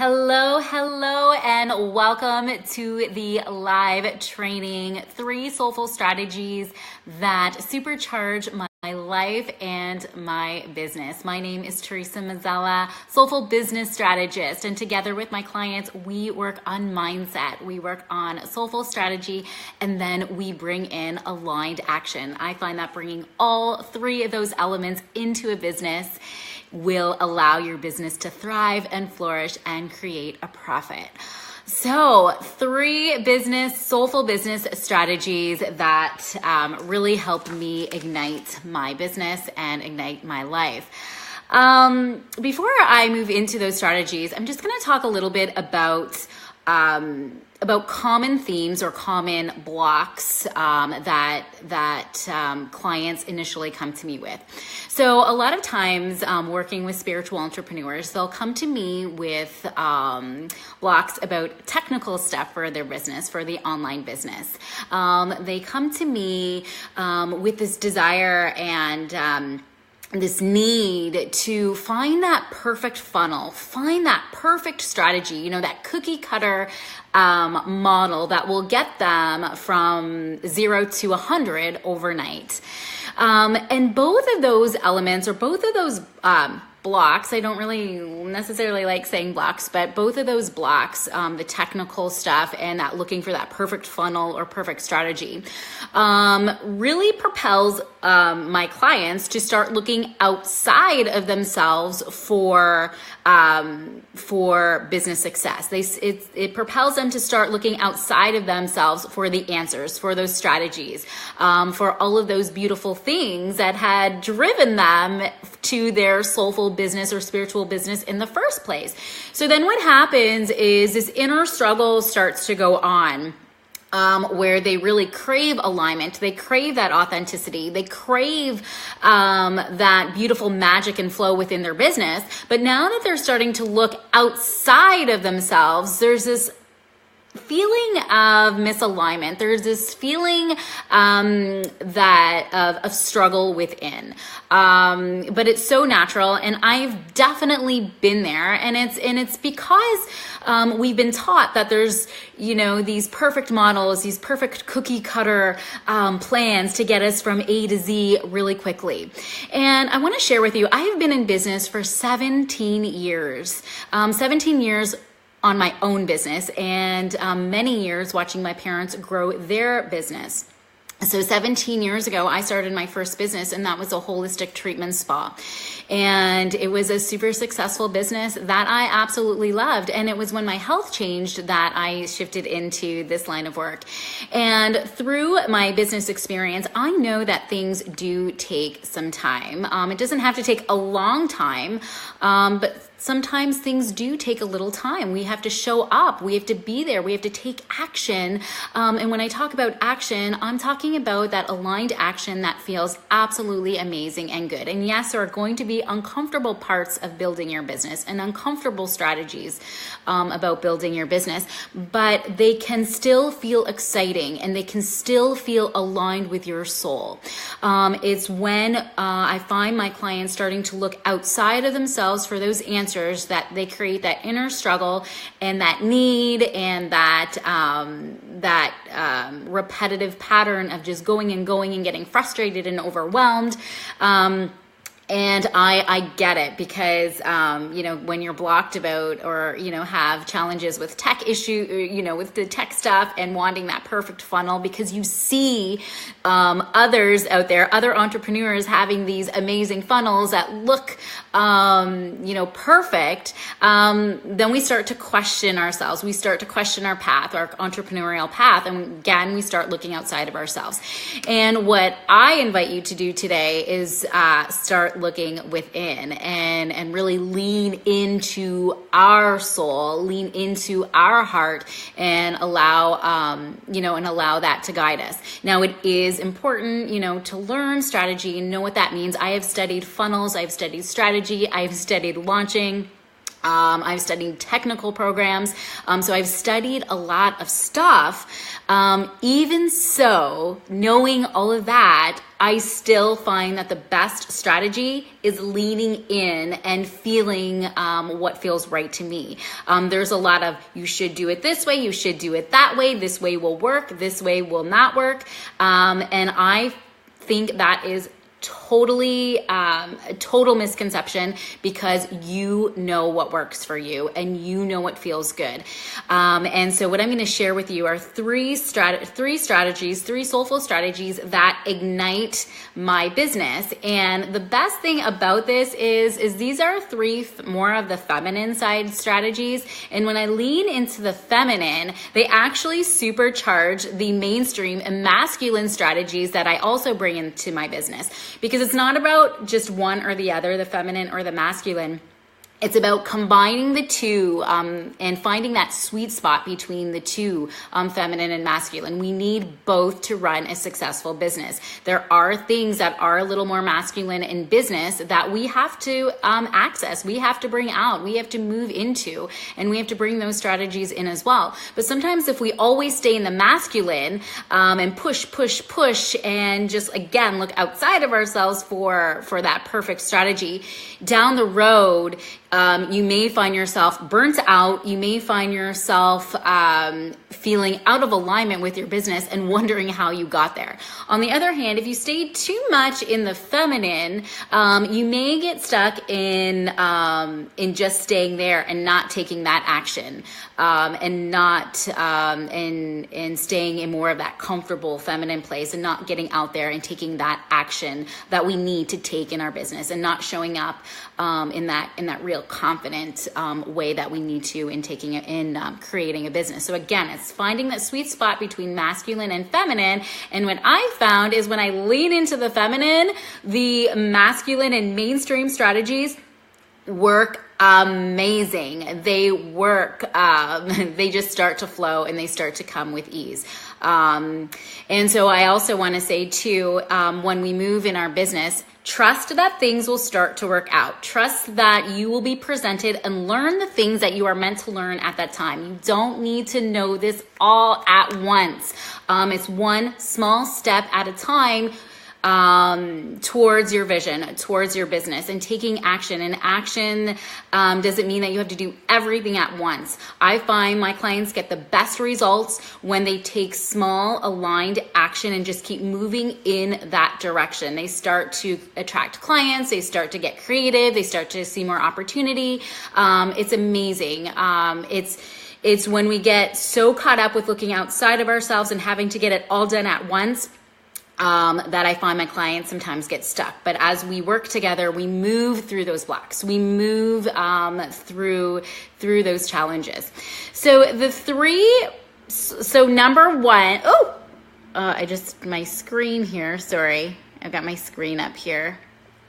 Hello, and welcome to the live training, 3 soulful strategies that supercharge my life and my business. My name is Teresa Mazzella, Soulful Business Strategist, and together with my clients, we work on mindset, we work on soulful strategy, and then we bring in aligned action. I find that bringing all 3 of those elements into a business will allow your business to thrive and flourish and create a profit. So 3 soulful business strategies that really helped me ignite my business and ignite my life. Before I move into those strategies, I'm just going to talk a little bit about common themes or common blocks that clients initially come to me with. So a lot of times working with spiritual entrepreneurs, they'll come to me with blocks about technical stuff for their business, for the online business. They come to me with this desire and this need to find that perfect funnel, find that perfect strategy, that cookie cutter model that will get them from 0 to 100 overnight. And both of those elements, or both of those blocks, I don't really necessarily like saying blocks, but both of those blocks, the technical stuff and that looking for that perfect funnel or perfect strategy, really propels my clients to start looking outside of themselves for business success. It propels them to start looking outside of themselves for the answers, for those strategies, for all of those beautiful things that had driven them to their soulful business or spiritual business in the first place. So then what happens is this inner struggle starts to go on. Where they really crave alignment, they crave that authenticity, they crave that beautiful magic and flow within their business. But now that they're starting to look outside of themselves, there's this feeling of misalignment. There's this feeling of struggle within. But it's so natural, and I've definitely been there. And it's because we've been taught that there's these perfect models, these perfect cookie cutter plans to get us from A to Z really quickly. And I want to share with you, I have been in business for 17 years. 17 years on my own business, and many years watching my parents grow their business. So 17 years ago, I started my first business, and that was a holistic treatment spa. And it was a super successful business that I absolutely loved. And it was when my health changed that I shifted into this line of work. And through my business experience, I know that things do take some time. It doesn't have to take a long time, but sometimes things do take a little time. We have to show up. We have to be there. We have to take action. And when I talk about action, I'm talking about that aligned action that feels absolutely amazing and good. And yes, there are going to be uncomfortable parts of building your business and uncomfortable strategies about building your business, but they can still feel exciting and they can still feel aligned with your soul. It's when I find my clients starting to look outside of themselves for those answers that they create that inner struggle and that need and that repetitive pattern of just going and getting frustrated and overwhelmed. And I get it because, when you're blocked about or, have challenges with tech with the tech stuff and wanting that perfect funnel because you see others out there, other entrepreneurs having these amazing funnels that look, perfect, then we start to question ourselves. We start to question our path, our entrepreneurial path. And again, we start looking outside of ourselves. And what I invite you to do today is start looking within and really lean into our soul, lean into our heart, and allow that to guide us. Now, it is important, to learn strategy and know what that means. I have studied funnels, I've studied strategy, I've studied launching. I've studied technical programs. So I've studied a lot of stuff. Even so, knowing all of that, I still find that the best strategy is leaning in and feeling what feels right to me. There's a lot of, you should do it this way, you should do it that way, this way will work, this way will not work. And I think that is totally a total misconception, because you know what works for you and you know what feels good. And so what I'm going to share with you are three soulful strategies that ignite my business. And the best thing about this is these are three more of the feminine side strategies. And when I lean into the feminine, they actually supercharge the mainstream and masculine strategies that I also bring into my business. Because it's not about just one or the other, the feminine or the masculine. It's about combining the two and finding that sweet spot between the two, feminine and masculine. We need both to run a successful business. There are things that are a little more masculine in business that we have to access, we have to bring out, we have to move into, and we have to bring those strategies in as well. But sometimes if we always stay in the masculine and push, and just, again, look outside of ourselves for that perfect strategy, down the road, you may find yourself burnt out. You may find yourself feeling out of alignment with your business and wondering how you got there. On the other hand, if you stay too much in the feminine, you may get stuck in just staying there and not taking that action, and not and staying in more of that comfortable feminine place, and not getting out there and taking that action that we need to take in our business, and not showing up in that real confident way that we need to in taking it in creating a business. So again, it's finding that sweet spot between masculine and feminine. And what I found is when I lean into the feminine, the masculine and mainstream strategies work amazing. They work, they just start to flow and they start to come with ease. And so I also want to say too, when we move in our business, trust that things will start to work out. Trust that you will be presented and learn the things that you are meant to learn at that time. You don't need to know this all at once. It's one small step at a time towards your vision, towards your business, and taking action. And action doesn't mean that you have to do everything at once. I find my clients get the best results when they take small aligned action and just keep moving in that direction. They start to attract clients, they start to get creative, they start to see more opportunity. It's amazing. It's when we get so caught up with looking outside of ourselves and having to get it all done at once, that I find my clients sometimes get stuck. But as we work together, we move through those blocks. We move through those challenges. So number one, my screen here, sorry. I've got my screen up here.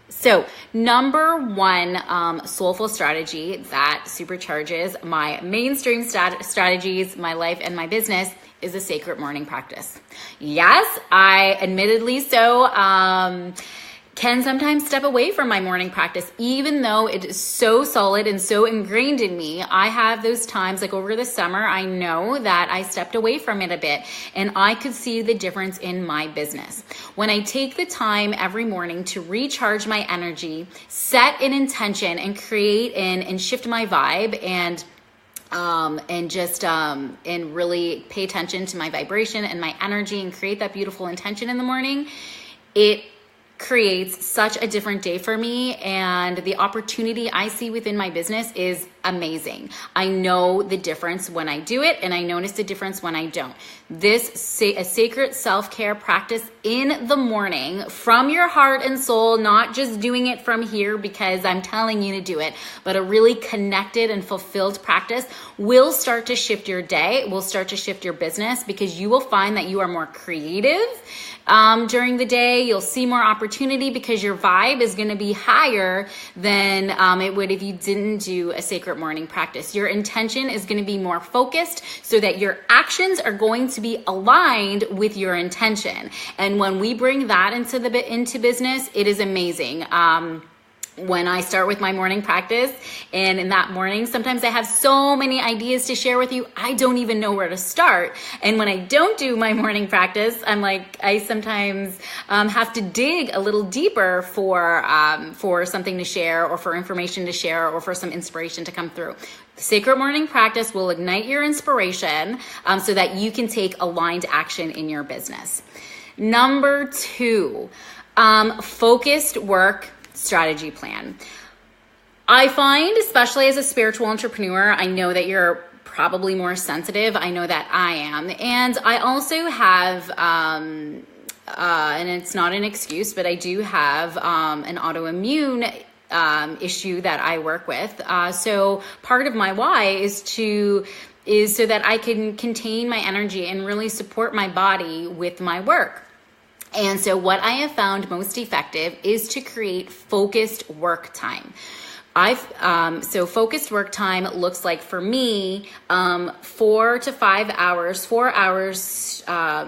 So number one, soulful strategy that supercharges my mainstream strategies, my life and my business, is a sacred morning practice. Yes, I admittedly can sometimes step away from my morning practice, even though it is so solid and so ingrained in me. I have those times, like over the summer, I know that I stepped away from it a bit, and I could see the difference in my business. When I take the time every morning to recharge my energy, set an intention, and create and shift my vibe, and really pay attention to my vibration and my energy, and create that beautiful intention in the morning, it creates such a different day for me, and the opportunity I see within my business is amazing. I know the difference when I do it, and I notice the difference when I don't. A sacred self-care practice in the morning from your heart and soul, not just doing it from here because I'm telling you to do it, but a really connected and fulfilled practice will start to shift your day, will start to shift your business, because you will find that you are more creative during the day. You'll see more opportunity because your vibe is going to be higher than it would if you didn't do a sacred morning practice. Your intention is going to be more focused so that your actions are going to be aligned with your intention. And when we bring that into business, it is amazing. when I start with my morning practice, and in that morning, sometimes I have so many ideas to share with you, I don't even know where to start. And when I don't do my morning practice, I'm like, I sometimes have to dig a little deeper for something to share, or for information to share, or for some inspiration to come through. The sacred morning practice will ignite your inspiration so that you can take aligned action in your business. Number 2, focused work strategy plan. I find, especially as a spiritual entrepreneur, I know that you're probably more sensitive. I know that I am. And I also have, and it's not an excuse, but I do have an autoimmune issue that I work with. So part of my why is so that I can contain my energy and really support my body with my work. And so what I have found most effective is to create focused work time. So focused work time looks like, for me, 4 to 5 hours, 4 hours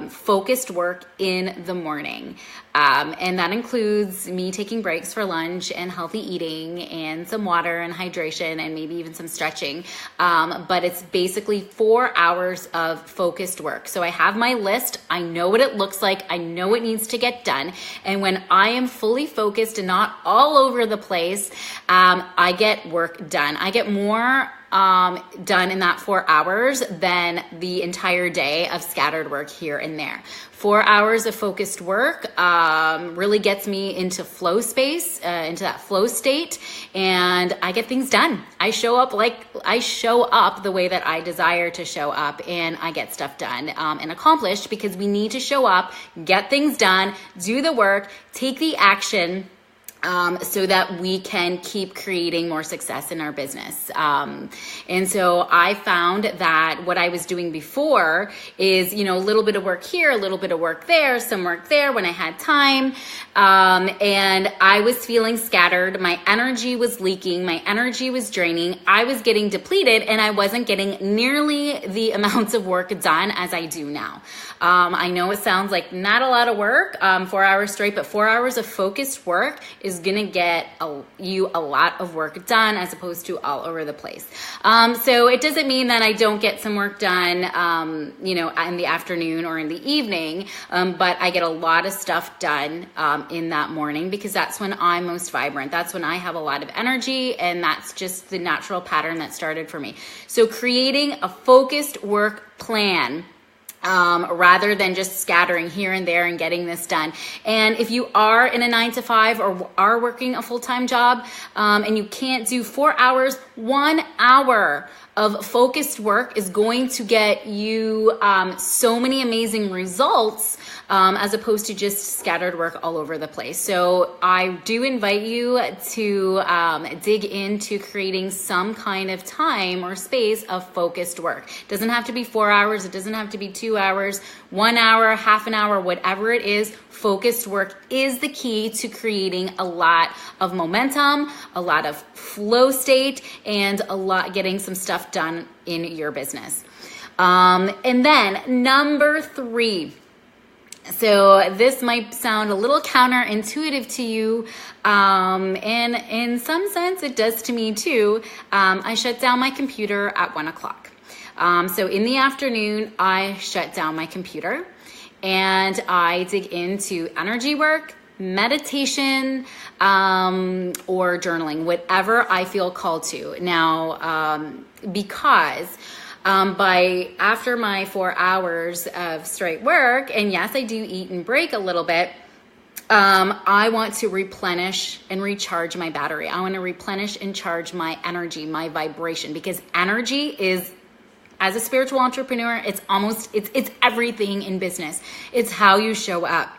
focused work in the morning. And that includes me taking breaks for lunch and healthy eating and some water and hydration and maybe even some stretching. But it's basically 4 hours of focused work. So I have my list. I know what it looks like. I know what needs to get done. And when I am fully focused and not all over the place, I get work done. I get more done in that 4 hours than the entire day of scattered work here and there. 4 hours of focused work really gets me into flow space, into that flow state, and I get things done. I show up the way that I desire to show up, and I get stuff done and accomplished, because we need to show up, get things done, do the work, take the action, so that we can keep creating more success in our business. And so I found that what I was doing before is, a little bit of work here, a little bit of work there, some work there when I had time. And I was feeling scattered. My energy was leaking. My energy was draining. I was getting depleted, and I wasn't getting nearly the amounts of work done as I do now. I know it sounds like not a lot of work, 4 hours straight, but 4 hours of focused work is going to get you a lot of work done, as opposed to all over the place. So it doesn't mean that I don't get some work done, in the afternoon or in the evening, but I get a lot of stuff done in that morning, because that's when I'm most vibrant. That's when I have a lot of energy, and that's just the natural pattern that started for me. So creating a focused work plan, rather than just scattering here and there and getting this done. And if you are in a 9 to 5 or are working a full-time job, and you can't do 4 hours, 1 hour of focused work is going to get you so many amazing results, as opposed to just scattered work all over the place. So I do invite you to dig into creating some kind of time or space of focused work. It doesn't have to be 4 hours. It doesn't have to be 2 hours, 1 hour, half an hour, whatever it is. Focused work is the key to creating a lot of momentum, a lot of flow state, and getting some stuff done in your business. And then number 3. So this might sound a little counterintuitive to you, and in some sense it does to me too. I shut down my computer at 1 o'clock. So in the afternoon, I shut down my computer and I dig into energy work, meditation, or journaling, whatever I feel called to. Now, because after my 4 hours of straight work, and yes, I do eat and break a little bit, I want to replenish and recharge my battery. I want to replenish and charge my energy, my vibration, because energy is, as a spiritual entrepreneur, it's everything in business. It's how you show up.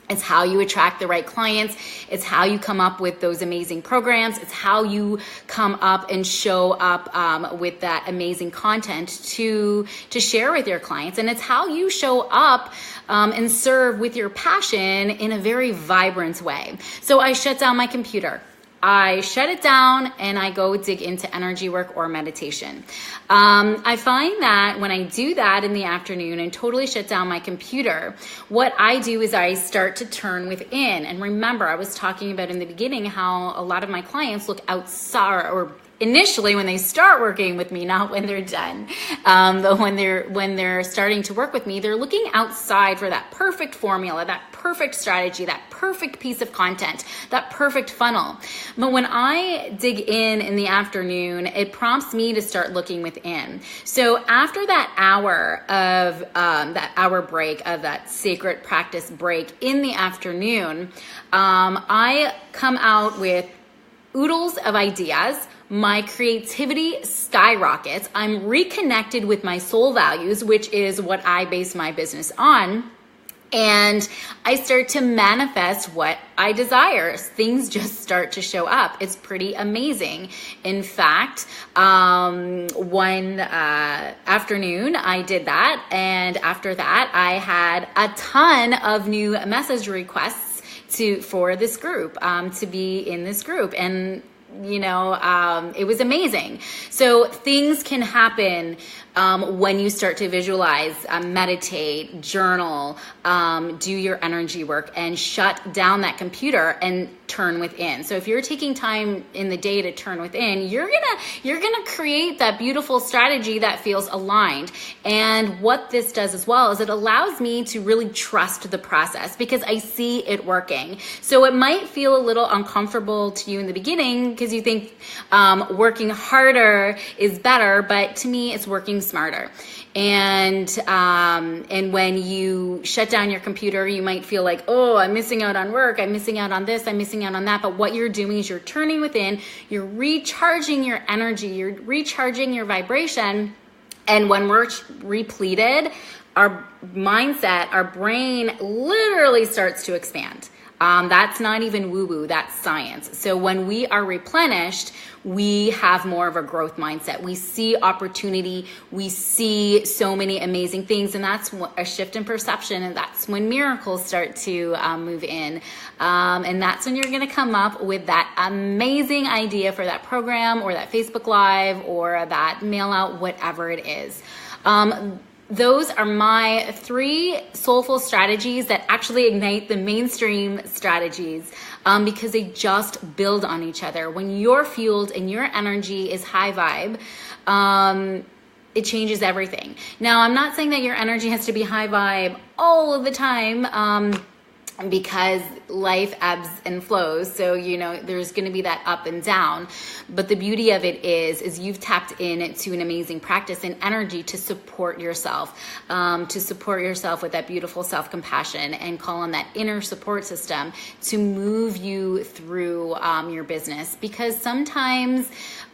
It's how you attract the right clients. It's how you come up with those amazing programs. It's how you come up and show up with that amazing content to share with your clients. And it's how you show up and serve with your passion in a very vibrant way. So I shut down my computer. I shut it down and I go dig into energy work or meditation. I find that when I do that in the afternoon and totally shut down my computer, what I do is I start to turn within. And remember, I was talking about in the beginning how a lot of my clients look outside, or initially when they start working with me, not when they're done, but when they're starting to work with me, they're looking outside for that perfect formula, that perfect strategy, that perfect piece of content, that perfect funnel. But when I dig in the afternoon, it prompts me to start looking within. So after that hour break, of that sacred practice break in the afternoon, I come out with oodles of ideas. My creativity skyrockets. I'm reconnected with my soul values, which is what I base my business on. And I start to manifest what I desire. Things just start to show up. It's pretty amazing. In fact, one afternoon I did that. And after that, I had a ton of new message requests for this group, to be in this group. And it was amazing. So things can happen when you start to visualize, meditate, journal, do your energy work, and shut down that computer and turn within. So if you're taking time in the day to turn within, you're gonna create that beautiful strategy that feels aligned. And what this does as well is it allows me to really trust the process because I see it working. So it might feel a little uncomfortable to you in the beginning because you think working harder is better, but to me, it's working smarter. And when you shut down your computer, you might feel like, oh, I'm missing out on work. I'm missing out on this. I'm missing out on that. But what you're doing is you're turning within, you're recharging your energy, you're recharging your vibration. And when we're repleted, our mindset, our brain literally starts to expand. That's not even woo-woo, that's science. So when we are replenished, we have more of a growth mindset. We see opportunity, we see so many amazing things, and that's a shift in perception, and that's when miracles start to move in. And that's when you're gonna come up with that amazing idea for that program or that Facebook Live or that mail out, whatever it is. Those are my 3 soulful strategies that actually ignite the mainstream strategies because they just build on each other. When you're fueled and your energy is high vibe, it changes everything. Now, I'm not saying that your energy has to be high vibe all of the time. Because life ebbs and flows. So, there's going to be that up and down. But the beauty of it is you've tapped into an amazing practice and energy to support yourself with that beautiful self-compassion and call on that inner support system to move you through your business. Because sometimes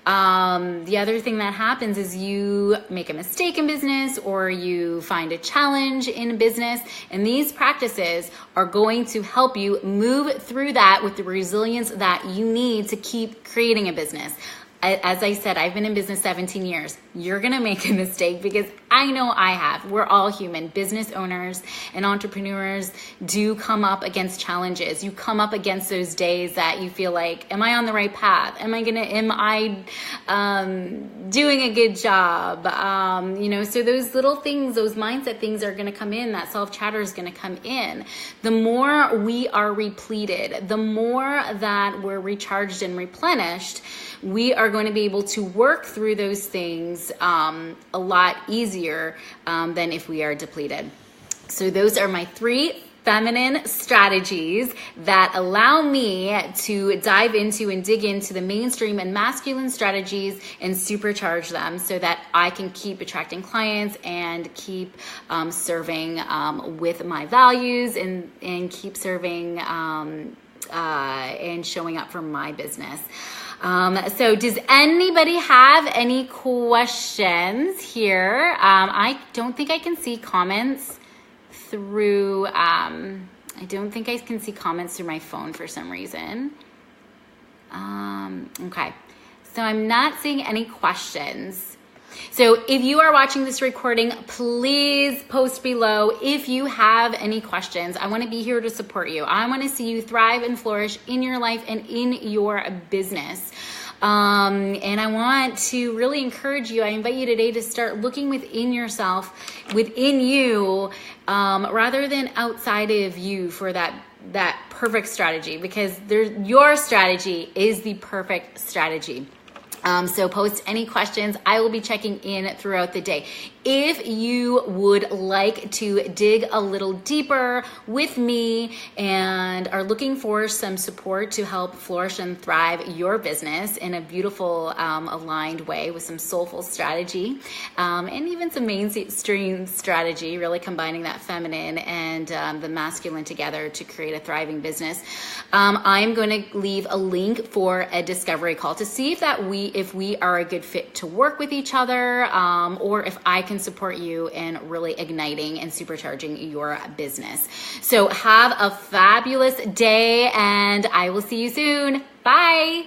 the other thing that happens is you make a mistake in business or you find a challenge in business, and these practices are going to help you move through that with the resilience that you need to keep creating a business. As I said, I've been in business 17 years. You're going to make a mistake because I know I have. We're all human. Business owners and entrepreneurs do come up against challenges. You come up against those days that you feel like, am I on the right path? Am I doing a good job? So those little things, those mindset things are going to come in. That self-chatter is going to come in. The more we are repleted, the more that we're recharged and replenished, we are going to be able to work through those things a lot easier than if we are depleted. So those are my 3 feminine strategies that allow me to dive into and dig into the mainstream and masculine strategies and supercharge them so that I can keep attracting clients and keep serving with my values and keep serving and showing up for my business. So does anybody have any questions here? I don't think I can see comments through, my phone for some reason. Okay. So I'm not seeing any questions. So if you are watching this recording, please post below if you have any questions. I want to be here to support you. I want to see you thrive and flourish in your life and in your business. And I want to really encourage you. I invite you today to start looking within yourself, within you, rather than outside of you for that perfect strategy, because your strategy is the perfect strategy. So post any questions. I will be checking in throughout the day. If you would like to dig a little deeper with me and are looking for some support to help flourish and thrive your business in a beautiful, aligned way with some soulful strategy, and even some mainstream strategy, really combining that feminine and the masculine together to create a thriving business, I'm going to leave a link for a discovery call to see if we are a good fit to work with each other, or if I can support you in really igniting and supercharging your business. So have a fabulous day, and I will see you soon. Bye.